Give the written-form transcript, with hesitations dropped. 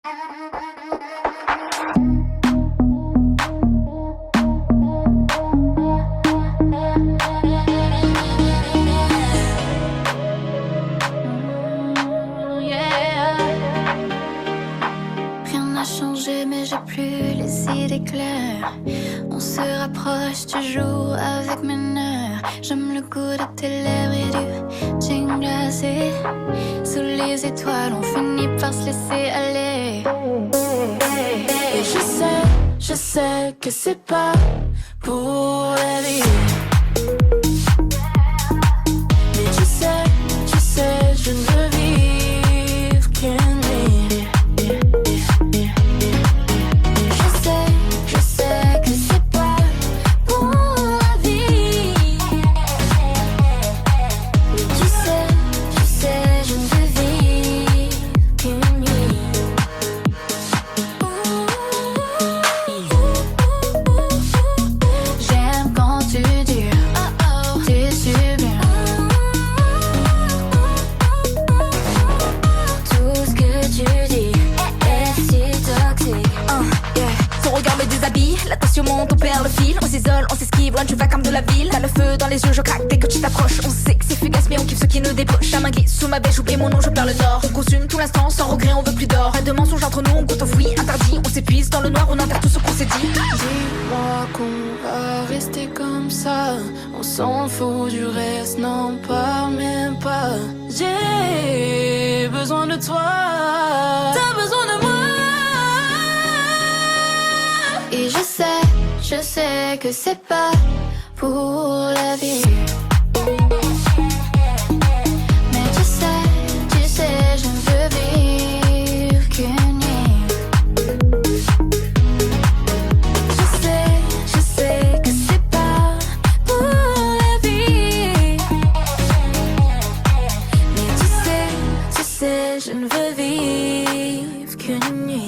Rien n'a changé mais j'ai plus les idées claires. On se rapproche toujours avec mes nerfs. J'aime le goût de tes lèvres et du gin glacé. Sous les étoiles on finit par se laisser aller. Et je sais que c'est pas pour la vie. Mais tu sais, je ne veux vivre qu'une nuit. Je sais que c'est pas pour la vie. Mais tu sais, je ne veux vivre qu'une nuit. J'aime quand tu dis tu sublimes tout ce que tu dis est si toxique. Ton regard me déshabille, la tension monte, on perd le fil. On s'isole, on s'esquive, loin du vacarme de la ville. T'as le feu dans les yeux, je craque dès que tu t'approches. On sait que c'est fugace mais on kiffe ce qui nous débauche. Ta main glisse sous ma baie, j'oublie mon nom, je perds le nord. On consume tout l'instant, sans regret, on veut plus d'or. Pas de mensonges entre nous, on goûte au fruit interdit. On s'épuise dans le noir, on enterre tout ce qu'on s'est dit. Dis-moi qu'on va rester comme ça. On s'en fout du reste, n'en parle même pas. J'ai besoin de toi. T'as besoin de moi. Et je sais que c'est pas pour la vie. Mais tu sais, je ne veux vivre qu'une nuit. Je sais que c'est pas pour la vie. Mais tu sais, je ne veux vivre qu'une nuit.